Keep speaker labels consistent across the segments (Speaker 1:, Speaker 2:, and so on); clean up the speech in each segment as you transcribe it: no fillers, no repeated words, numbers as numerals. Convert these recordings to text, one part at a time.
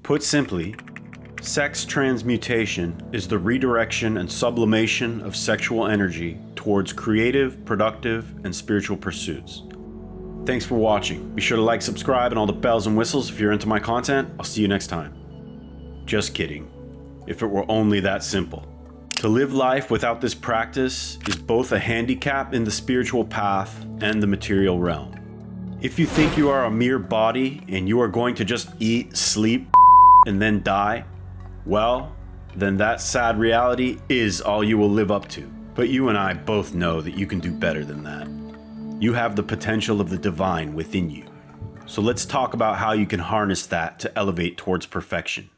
Speaker 1: Put simply, sex transmutation is the redirection and sublimation of sexual energy towards creative, productive, and spiritual pursuits. Thanks for watching. Be sure to like, subscribe, and all the bells and whistles if you're into my content. I'll see you next time. Just kidding. If it were only that simple. To live life without this practice is both a handicap in the spiritual path and the material realm. If you think you are a mere body and you are going to just eat, sleep, and then die, well, then that sad reality is all you will live up to. But you and I both know that you can do better than that. You have the potential of the divine within you. So let's talk about how you can harness that to elevate towards perfection.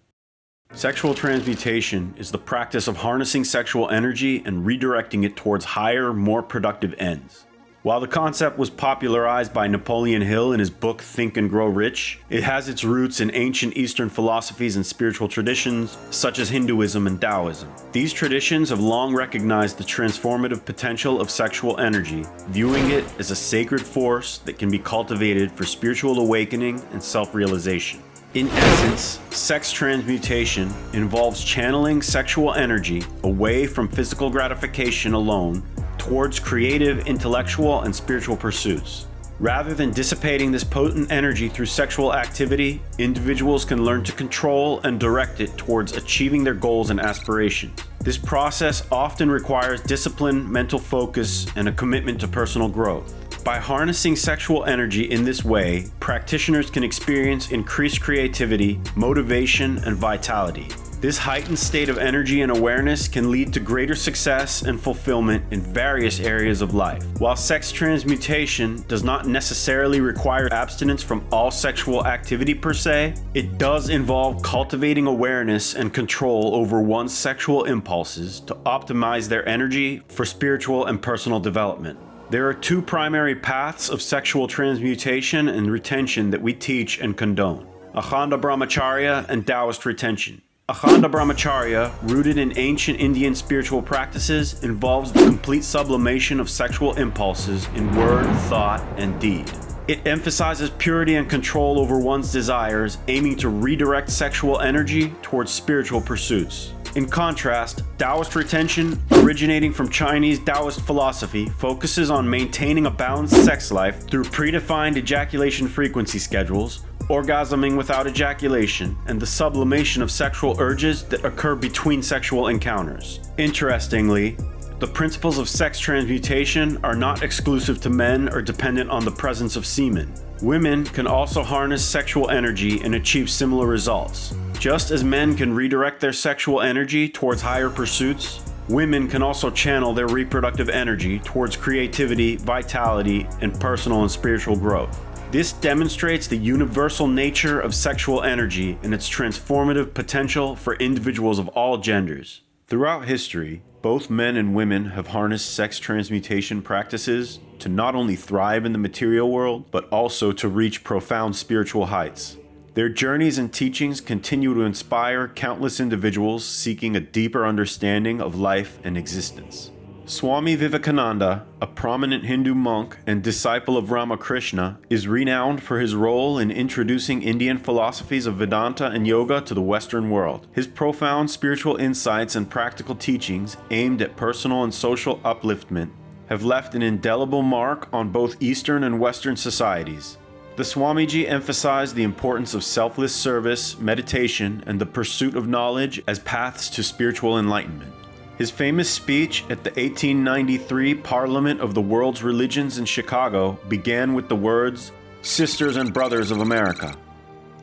Speaker 1: Sexual transmutation is the practice of harnessing sexual energy and redirecting it towards higher, more productive ends. While the concept was popularized by Napoleon Hill in his book Think and Grow Rich, it has its roots in ancient Eastern philosophies and spiritual traditions such as Hinduism and Taoism. These traditions have long recognized the transformative potential of sexual energy, viewing it as a sacred force that can be cultivated for spiritual awakening and self-realization. In essence, sex transmutation involves channeling sexual energy away from physical gratification alone towards creative, intellectual, and spiritual pursuits. Rather than dissipating this potent energy through sexual activity, individuals can learn to control and direct it towards achieving their goals and aspirations. This process often requires discipline, mental focus, and a commitment to personal growth. By harnessing sexual energy in this way, practitioners can experience increased creativity, motivation, and vitality. This heightened state of energy and awareness can lead to greater success and fulfillment in various areas of life. While sex transmutation does not necessarily require abstinence from all sexual activity per se, it does involve cultivating awareness and control over one's sexual impulses to optimize their energy for spiritual and personal development. There are two primary paths of sexual transmutation and retention that we teach and condone: Akhanda brahmacharya and Taoist retention. Akhanda brahmacharya, rooted in ancient Indian spiritual practices, involves the complete sublimation of sexual impulses in word, thought, and deed. It emphasizes purity and control over one's desires, aiming to redirect sexual energy towards spiritual pursuits. In contrast, Taoist retention, originating from Chinese Taoist philosophy, focuses on maintaining a balanced sex life through predefined ejaculation frequency schedules, orgasming without ejaculation, and the sublimation of sexual urges that occur between sexual encounters. Interestingly, the principles of sex transmutation are not exclusive to men or dependent on the presence of semen. Women can also harness sexual energy and achieve similar results. Just as men can redirect their sexual energy towards higher pursuits, women can also channel their reproductive energy towards creativity, vitality, and personal and spiritual growth. This demonstrates the universal nature of sexual energy and its transformative potential for individuals of all genders. Throughout history, both men and women have harnessed sex transmutation practices to not only thrive in the material world, but also to reach profound spiritual heights. Their journeys and teachings continue to inspire countless individuals seeking a deeper understanding of life and existence. Swami Vivekananda, a prominent Hindu monk and disciple of Ramakrishna, is renowned for his role in introducing Indian philosophies of Vedanta and yoga to the Western world. His profound spiritual insights and practical teachings aimed at personal and social upliftment have left an indelible mark on both Eastern and Western societies. The Swamiji emphasized the importance of selfless service, meditation, and the pursuit of knowledge as paths to spiritual enlightenment. His famous speech at the 1893 Parliament of the World's Religions in Chicago began with the words, "Sisters and Brothers of America,"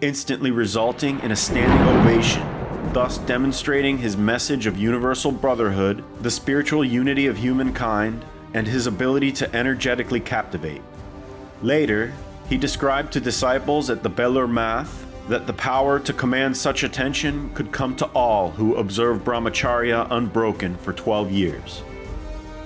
Speaker 1: instantly resulting in a standing ovation, thus demonstrating his message of universal brotherhood, the spiritual unity of humankind, and his ability to energetically captivate. Later, he described to disciples at the Belur Math that the power to command such attention could come to all who observe brahmacharya unbroken for 12 years.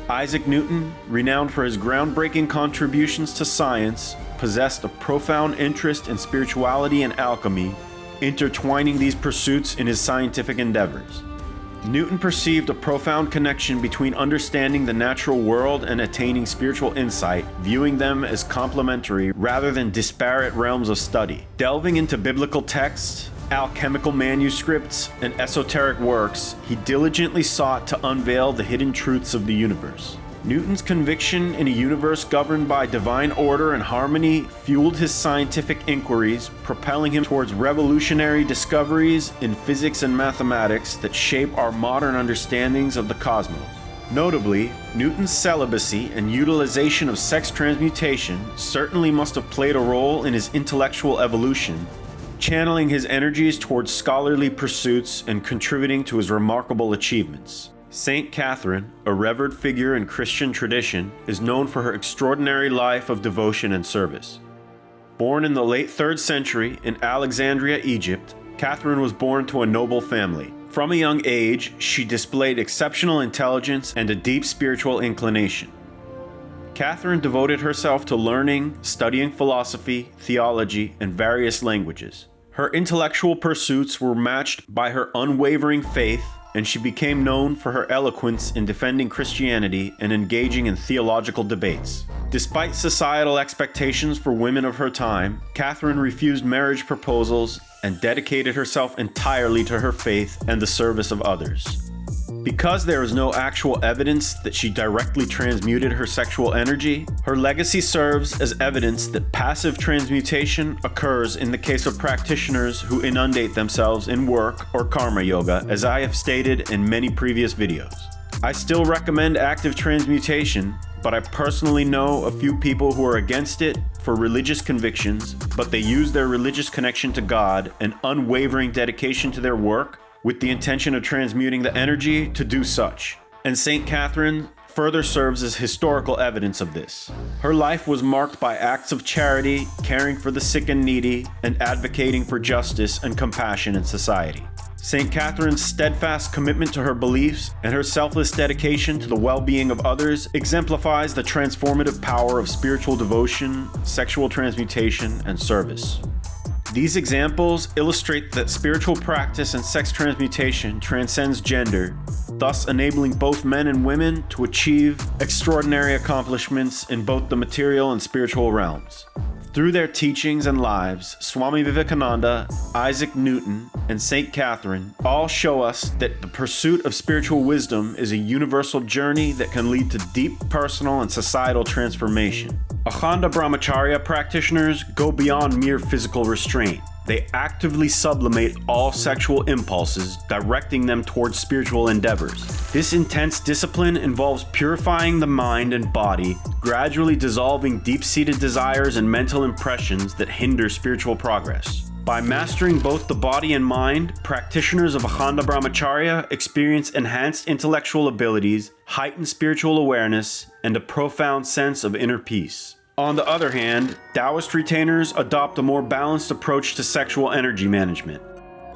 Speaker 1: Isaac Newton, renowned for his groundbreaking contributions to science, possessed a profound interest in spirituality and alchemy, intertwining these pursuits in his scientific endeavors. Newton perceived a profound connection between understanding the natural world and attaining spiritual insight, viewing them as complementary rather than disparate realms of study. Delving into biblical texts alchemical manuscripts, and esoteric works, he diligently sought to unveil the hidden truths of the universe. Newton's conviction in a universe governed by divine order and harmony fueled his scientific inquiries, propelling him towards revolutionary discoveries in physics and mathematics that shape our modern understandings of the cosmos. Notably, Newton's celibacy and utilization of sex transmutation certainly must have played a role in his intellectual evolution, channeling his energies towards scholarly pursuits and contributing to his remarkable achievements. Saint Catherine, a revered figure in Christian tradition, is known for her extraordinary life of devotion and service. Born in the late 3rd century in Alexandria, Egypt, Catherine was born to a noble family. From a young age, she displayed exceptional intelligence and a deep spiritual inclination. Catherine devoted herself to learning, studying philosophy, theology, and various languages. Her intellectual pursuits were matched by her unwavering faith, and she became known for her eloquence in defending Christianity and engaging in theological debates. Despite societal expectations for women of her time, Catherine refused marriage proposals and dedicated herself entirely to her faith and the service of others. Because there is no actual evidence that she directly transmuted her sexual energy, her legacy serves as evidence that passive transmutation occurs in the case of practitioners who inundate themselves in work or karma yoga, as I have stated in many previous videos. I still recommend active transmutation, but I personally know a few people who are against it for religious convictions, but they use their religious connection to God and unwavering dedication to their work with the intention of transmuting the energy to do such. And Saint Catherine further serves as historical evidence of this. Her life was marked by acts of charity, caring for the sick and needy, and advocating for justice and compassion in society. Saint Catherine's steadfast commitment to her beliefs and her selfless dedication to the well-being of others exemplifies the transformative power of spiritual devotion, sexual transmutation, and service. These examples illustrate that spiritual practice and sex transmutation transcends gender, thus enabling both men and women to achieve extraordinary accomplishments in both the material and spiritual realms. Through their teachings and lives, Swami Vivekananda, Isaac Newton, and Saint Catherine all show us that the pursuit of spiritual wisdom is a universal journey that can lead to deep personal and societal transformation. Akhanda Brahmacharya practitioners go beyond mere physical restraint. They actively sublimate all sexual impulses, directing them towards spiritual endeavors. This intense discipline involves purifying the mind and body, gradually dissolving deep-seated desires and mental impressions that hinder spiritual progress. By mastering both the body and mind, practitioners of Akhanda Brahmacharya experience enhanced intellectual abilities, heightened spiritual awareness, and a profound sense of inner peace. On the other hand, Taoist retainers adopt a more balanced approach to sexual energy management.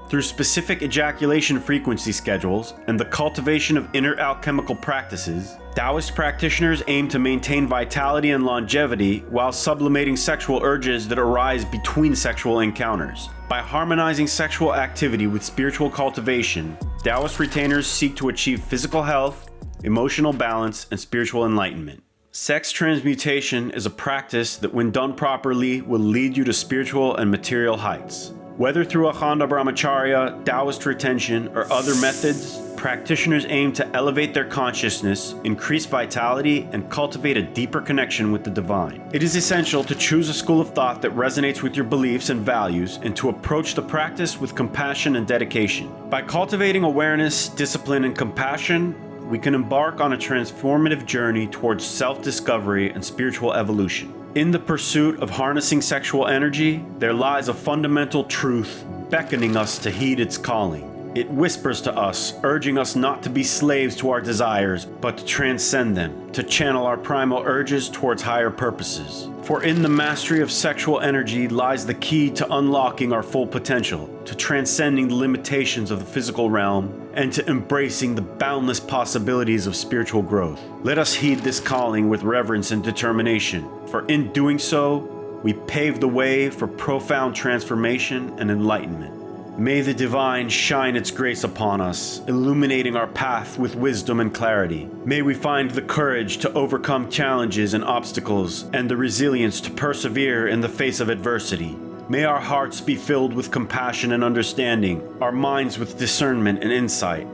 Speaker 1: Through specific ejaculation frequency schedules and the cultivation of inner alchemical practices, Taoist practitioners aim to maintain vitality and longevity while sublimating sexual urges that arise between sexual encounters. By harmonizing sexual activity with spiritual cultivation, Taoist retainers seek to achieve physical health, emotional balance, and spiritual enlightenment. Sex transmutation is a practice that, when done properly, will lead you to spiritual and material heights. Whether through Akhanda Brahmacharya, Taoist retention, or other methods, practitioners aim to elevate their consciousness, increase vitality, and cultivate a deeper connection with the divine. It is essential to choose a school of thought that resonates with your beliefs and values, and to approach the practice with compassion and dedication. By cultivating awareness, discipline, and compassion, we can embark on a transformative journey towards self-discovery and spiritual evolution. In the pursuit of harnessing sexual energy, there lies a fundamental truth beckoning us to heed its calling. It whispers to us, urging us not to be slaves to our desires, but to transcend them, to channel our primal urges towards higher purposes. For in the mastery of sexual energy lies the key to unlocking our full potential, to transcending the limitations of the physical realm, and to embracing the boundless possibilities of spiritual growth. Let us heed this calling with reverence and determination, for in doing so, we pave the way for profound transformation and enlightenment. May the divine shine its grace upon us, illuminating our path with wisdom and clarity. May we find the courage to overcome challenges and obstacles, and the resilience to persevere in the face of adversity. May our hearts be filled with compassion and understanding, our minds with discernment and insight.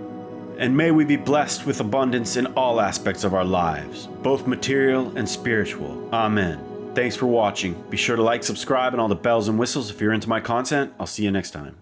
Speaker 1: And may we be blessed with abundance in all aspects of our lives, both material and spiritual. Amen. Thanks for watching. Be sure to like, subscribe, and all the bells and whistles if you're into my content. I'll see you next time.